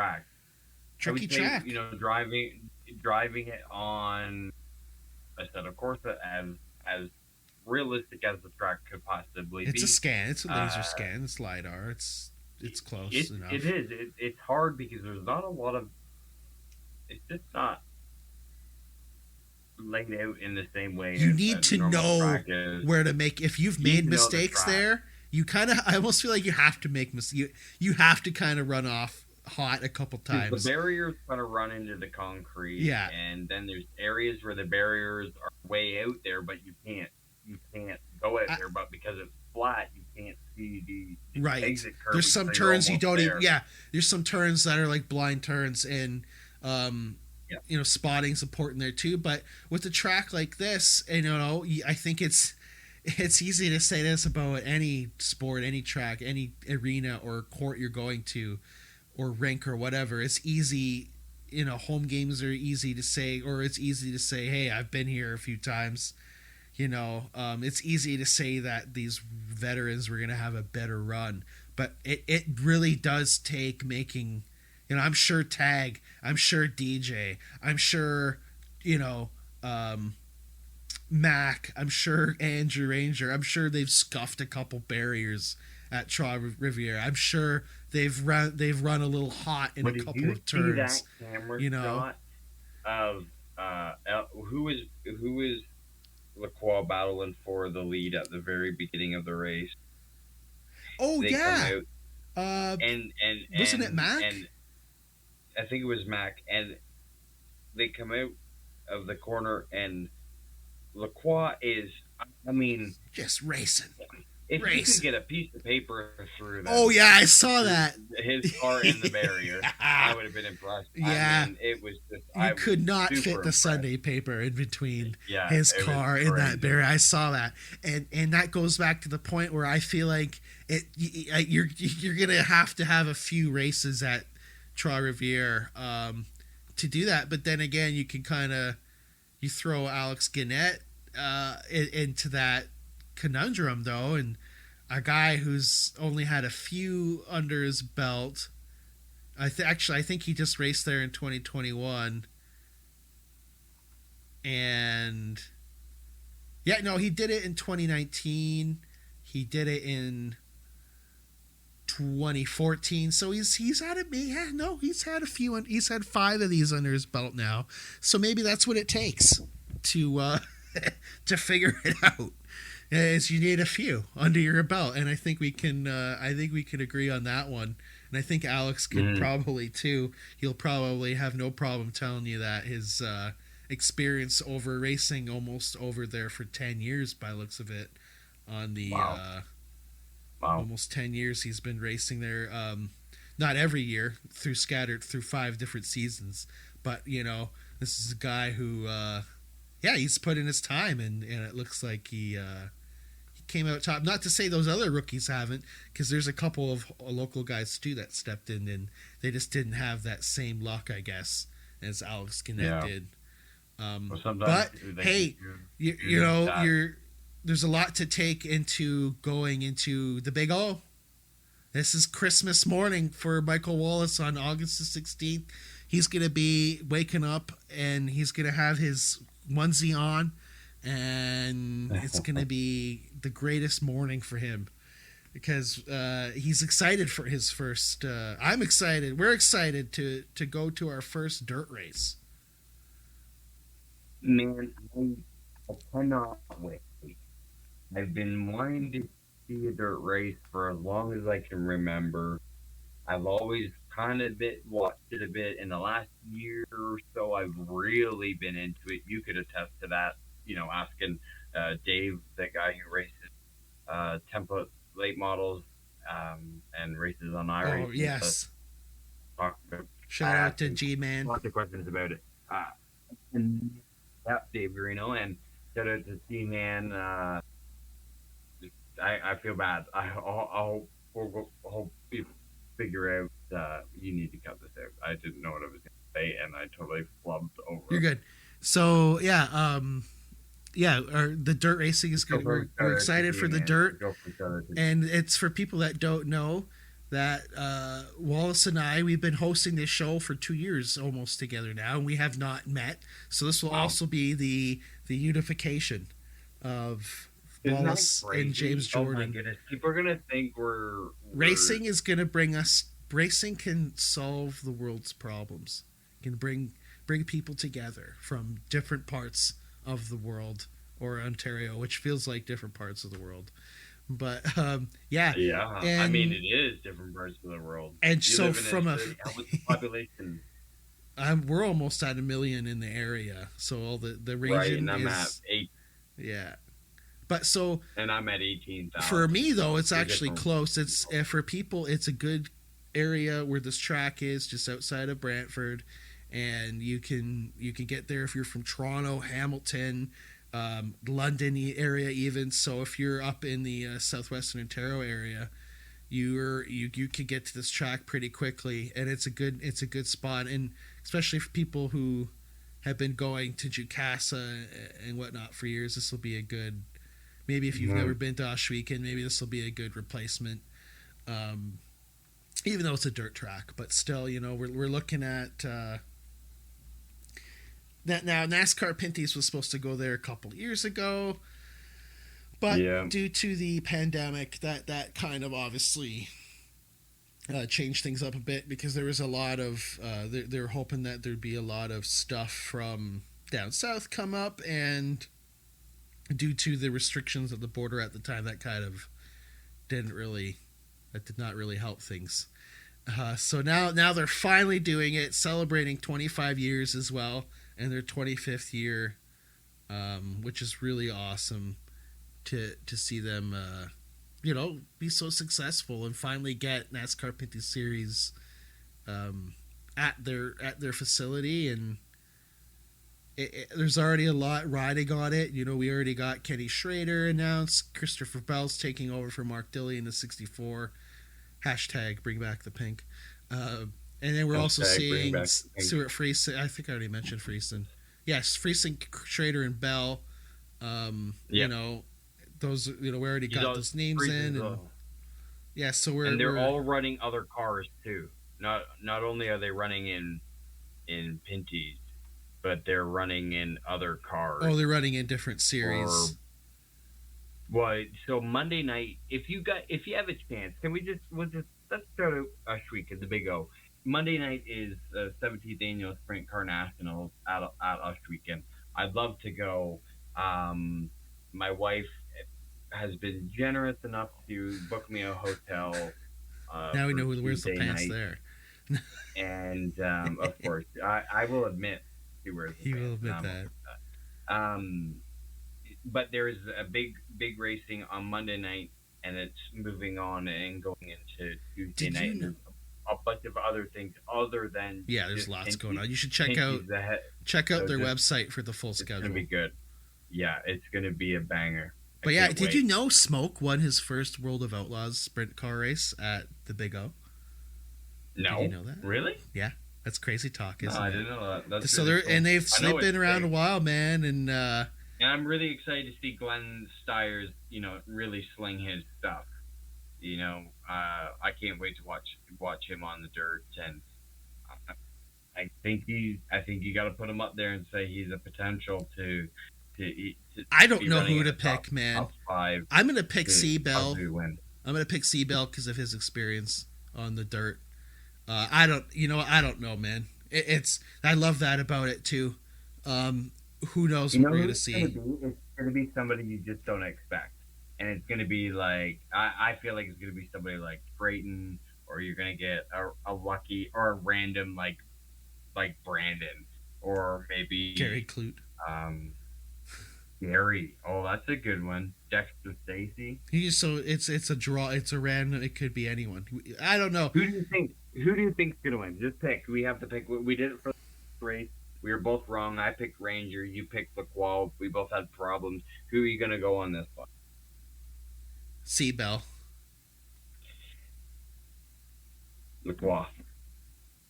Speaker 1: Tricky track.
Speaker 2: Driving it on, I said, of course, as realistic as the track could possibly be.
Speaker 1: It's a scan. It's a laser scan. It's LiDAR. It's close enough.
Speaker 2: It is. It's hard because there's not a lot of. It's just not laid out in the same way.
Speaker 1: You need to know where to make. If you've made mistakes there, I almost feel like you have to make you have to kind of run off hot a couple times.
Speaker 2: The barriers kind of run into the concrete,
Speaker 1: yeah,
Speaker 2: and then there's areas where the barriers are way out there, but you can't go out there, but because it's flat, you can't see the
Speaker 1: right.
Speaker 2: exit curve.
Speaker 1: There's some turns you don't even. Yeah, there's some turns that are like blind turns, and you know, spotting's important there too. But with a track like this, you know, I think it's easy to say this about any sport, any track, any arena or court you're going to, or rink or whatever. It's easy, you know, home games are easy to say, or it's easy to say, hey, I've been here a few times. You know, it's easy to say that these veterans were going to have a better run, but it really does take making, you know, I'm sure Tag, I'm sure DJ, I'm sure, you know, Mac, I'm sure Andrew Ranger, I'm sure they've scuffed a couple barriers at Trois-Rivières. I'm sure they've run a little hot in a couple of turns.
Speaker 2: That camera
Speaker 1: you know,
Speaker 2: shot of who is Lacroix battling for the lead at the very beginning of the race.
Speaker 1: Oh,
Speaker 2: they
Speaker 1: yeah.
Speaker 2: And
Speaker 1: wasn't it Mac?
Speaker 2: And I think it was Mac. And they come out of the corner, and Lacroix is, I mean,
Speaker 1: just racing.
Speaker 2: If you could get a piece of paper through that.
Speaker 1: Oh, yeah, I saw that.
Speaker 2: His car in the barrier. I would have been impressed.
Speaker 1: Yeah.
Speaker 2: I mean, it was just...
Speaker 1: You could not fit the Sunday paper in between his car in that barrier. I saw that. And that goes back to the point where I feel like you're going to have a few races at Trois-Rivières to do that. But then again, you can kind of... You throw Alex Guinnett into that conundrum, though, and a guy who's only had a few under his belt. I think he just raced there in 2021, and he did it in 2019. He did it in 2014. So he's had it. Yeah, no, he's had a few. He's had 5 of these under his belt now. So maybe that's what it takes to to figure it out. Is you need a few under your belt, and I think we can agree on that one. And I think Alex can probably too. He'll probably have no problem telling you that his experience over racing almost over there for 10 years by looks of it. On the almost 10 years he's been racing there. Not every year, scattered through 5 different seasons, but you know, this is a guy who he's put in his time, and it looks like he came out top. Not to say those other rookies haven't, because there's a couple of local guys too that stepped in, and they just didn't have that same luck, I guess, as Alex Guinnett did. But hey, you know, there's a lot to take into going into the Big O. This is Christmas morning for Michael Wallace on August the 16th. He's going to be waking up, and he's going to have his onesie on, and it's going to be the greatest morning for him, because he's excited for his first I'm excited, we're excited to go to our first dirt race.
Speaker 2: Man, I cannot wait. I've been wanting to see a dirt race for as long as I can remember. I've always kind of watched it a bit. In the last year or so, I've really been into it. You could attest to that, you know, asking Dave, that guy who races template late models and races on Irish.
Speaker 1: Oh, yes. Shout out to G-Man.
Speaker 2: Lots of questions about it. And Dave Garino, and shout out to G-Man. I feel bad. I'll hope you figure out. You need to cut this out. I didn't know what I was going to say, and I totally flubbed over.
Speaker 1: You're good. So the dirt racing is good. We're excited for the dirt, and it's for people that don't know that Wallace and we've been hosting this show for 2 years almost together now, and we have not met. So this will also be the unification of Wallace and James Jordan.
Speaker 2: Oh my goodness, people are gonna think
Speaker 1: racing is gonna bring us. Racing can solve the world's problems. Can bring people together from different parts of the world, or Ontario, which feels like different parts of the world. But yeah,
Speaker 2: Yeah, I mean,
Speaker 1: and
Speaker 2: it is different parts of the world. You
Speaker 1: so
Speaker 2: live in a
Speaker 1: from a
Speaker 2: city. What's the population?
Speaker 1: we're almost at 1 million in the area, so all the
Speaker 2: Right, and
Speaker 1: region
Speaker 2: I'm at
Speaker 1: is
Speaker 2: 8,
Speaker 1: yeah. But so
Speaker 2: and I'm at 18,000.
Speaker 1: for me though,
Speaker 2: So
Speaker 1: it's
Speaker 2: we're
Speaker 1: actually
Speaker 2: different.
Speaker 1: close. It's for people, it's a good area where this track is, just outside of Brantford, and you can get there if you're from Toronto, Hamilton, London area even. So if you're up in the southwestern Ontario area, you can get to this track pretty quickly, and it's a good spot, and especially for people who have been going to Jukasa and whatnot for years, this will be a good. Maybe if you've
Speaker 2: Mhm.
Speaker 1: never been to Oshweekend, maybe this will be a good replacement. Um, Even though it's a dirt track, but still, we're looking at that now. NASCAR Pinty's was supposed to go there a couple years ago, but
Speaker 2: Yeah.
Speaker 1: due to the pandemic, that kind of obviously changed things up a bit, because there was a lot of they're hoping that there'd be a lot of stuff from down south come up, and due to the restrictions at the border at the time, that did not really help things. So now they're finally doing it, celebrating 25 years as well, and their 25th year, which is really awesome to see them, be so successful and finally get NASCAR Pinty Series at their facility. And there's already a lot riding on it. We already got Kenny Schrader announced. Christopher Bell's taking over for Mark Dilley in the 64. Hashtag bring back the pink. And then we're also seeing Stuart Friesen. I think I already mentioned Friesen. Yes, Friesen, Schrader, and Bell. Those. We already got those names in. And, yeah, so
Speaker 2: they're all running other cars too. Not only are they running in Pinty's, but they're running in other cars.
Speaker 1: Oh, they're running in different series.
Speaker 2: So Monday night, if you have a chance, let's go to Oshweek at the Big O. Monday night is 17th annual Sprint Car Nationals at Oshweekend. I'd love to go. My wife has been generous enough to book me a hotel.
Speaker 1: Now we know where's the pants
Speaker 2: night.
Speaker 1: there.
Speaker 2: And of course, I will admit he wears the pants.
Speaker 1: He will admit that.
Speaker 2: But there's a big racing on Monday night, and it's moving on and going into Tuesday night. And a bunch of other things other than
Speaker 1: there's lots going on. You should check out their website for the full schedule.
Speaker 2: It's gonna be good. Yeah, it's gonna be a banger.
Speaker 1: But yeah, did you know Smoke won his first World of Outlaws sprint car race at the Big O?
Speaker 2: No,
Speaker 1: did you know that?
Speaker 2: Really?
Speaker 1: Yeah, that's crazy talk, isn't it?
Speaker 2: I didn't know that. That's
Speaker 1: so
Speaker 2: really cool.
Speaker 1: And they've been around a while, man, and
Speaker 2: I'm really excited to see Glenn Stiers, really sling his stuff. I can't wait to watch him on the dirt, and I think you got to put him up there and say he's a potential to
Speaker 1: I don't know who to pick, man.
Speaker 2: Top 5
Speaker 1: I'm gonna pick Seabell. I'm gonna pick Seabell because of his experience on the dirt. I don't know, man. I love that about it too. Who knows what we're gonna see?
Speaker 2: It's gonna be somebody you just don't expect, and it's gonna be like I feel like it's gonna be somebody like Brayton, or you're gonna get a lucky or a random like Brandon, or maybe
Speaker 1: Gary Clute.
Speaker 2: Gary, oh, that's a good one. Dexter Stacy.
Speaker 1: So it's a draw. It's a random. It could be anyone. I don't know.
Speaker 2: Who do you think's gonna win? Just pick. We have to pick. We did it for the race. We were both wrong. I picked Ranger. You picked Lacroix. We both had problems. Who are you gonna go on this one?
Speaker 1: Seabell.
Speaker 2: Lacroix.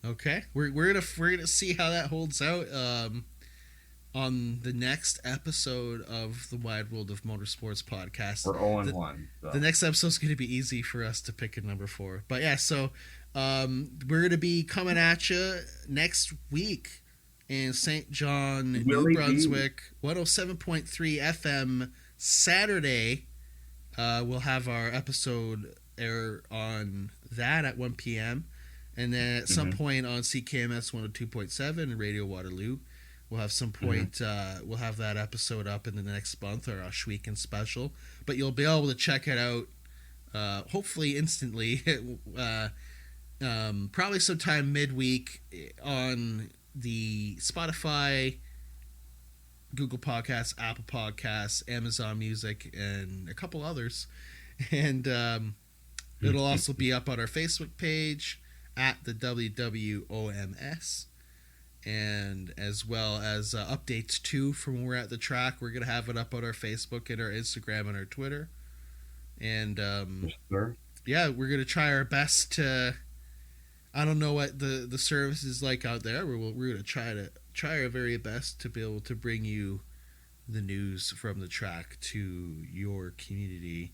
Speaker 1: Okay, we're gonna see how that holds out on the next episode of the Wide World of Motorsports podcast.
Speaker 2: We're 0-1. So.
Speaker 1: The next episode is gonna be easy for us to pick a number 4. But yeah, so we're gonna be coming at you next week in St. John, New Brunswick, 107.3 FM Saturday. We'll have our episode air on that at 1 p.m. And then at some point on CKMS 102.7 and Radio Waterloo. We'll have some point. We'll have that episode up in the next month, our Weekend special. But you'll be able to check it out, hopefully instantly. Probably sometime midweek on the Spotify, Google Podcasts, Apple Podcasts, Amazon Music, and a couple others. And it'll also be up on our Facebook page at the WWOMS. And as well as updates too from when we're at the track. We're going to have it up on our Facebook and our Instagram and our Twitter. And yeah, we're going to try our best to... I don't know what the service is like out there. We're going to try our very best to be able to bring you the news from the track to your community.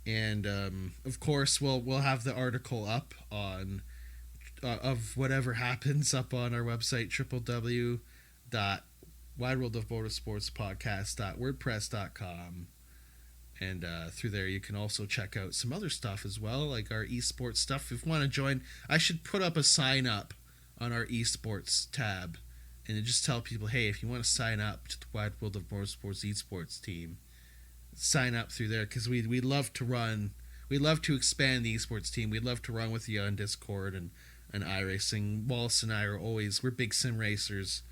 Speaker 1: And of course, we'll have the article up on of whatever happens up on our website, www.wideworldofmotorsportspodcast.wordpress.com. And through there, you can also check out some other stuff as well, like our esports stuff. If you want to join, I should put up a sign up on our esports tab and just tell people, hey, if you want to sign up to the Wide World of Motorsports esports team, sign up through there, because we'd love to expand the esports team. We'd love to run with you on Discord and iRacing. Wallace and I we're big sim racers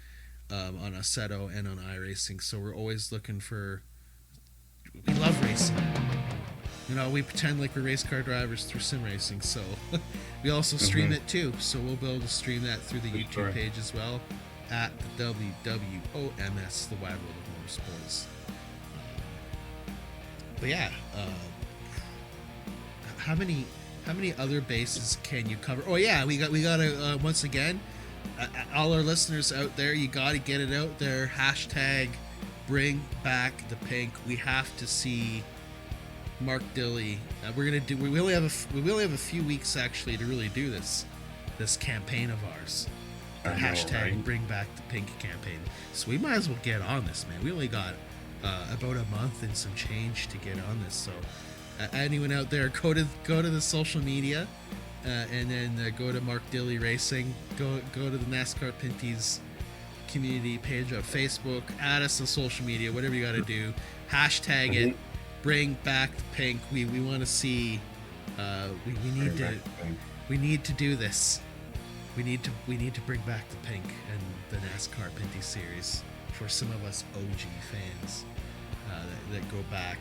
Speaker 1: on Assetto and on iRacing, so we're always looking for... We love racing. You know, we pretend like we're race car drivers through sim racing, so we also stream it too. So we'll be able to stream that through the YouTube page as well at the WWOMS, the Wide World of Motorsports. But yeah, how many other bases can you cover? Oh yeah, we got to once again, all our listeners out there, you got to get it out there. Hashtag bring back the pink. We have to see Mark Dilley. We only have a few weeks actually to really do this campaign of ours. The hashtag bring back the pink campaign. So we might as well get on this, man. We only got about a month and some change to get on this. So anyone out there, go to the social media and then go to Mark Dilley Racing. Go to the NASCAR Pinty's community page on Facebook. Add us on social media, whatever you got to do. Hashtag it. Bring back the pink. We want to see. We need to do this. We need to bring back the pink and the NASCAR Pinty series for some of us OG fans that go back.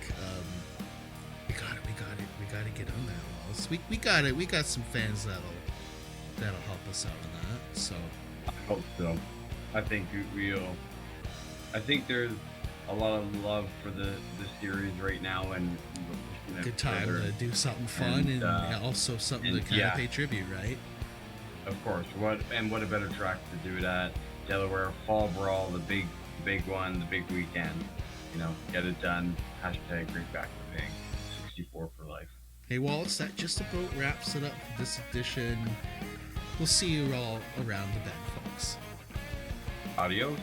Speaker 1: We got to get on that, Wallace. We got some fans that'll help us out on that. So
Speaker 2: I hope so. I think there's a lot of love for the series right now, and
Speaker 1: good time to do something fun and also something to kind of pay tribute, right?
Speaker 2: Of course. What a better track to do it at. Delaware Fall Brawl, the big one, the big weekend. You know, get it done. Hashtag bring back the pink. 64 for life.
Speaker 1: Hey Wallace, that just about wraps it up for this edition. We'll see you all around the bend, folks.
Speaker 2: Adios.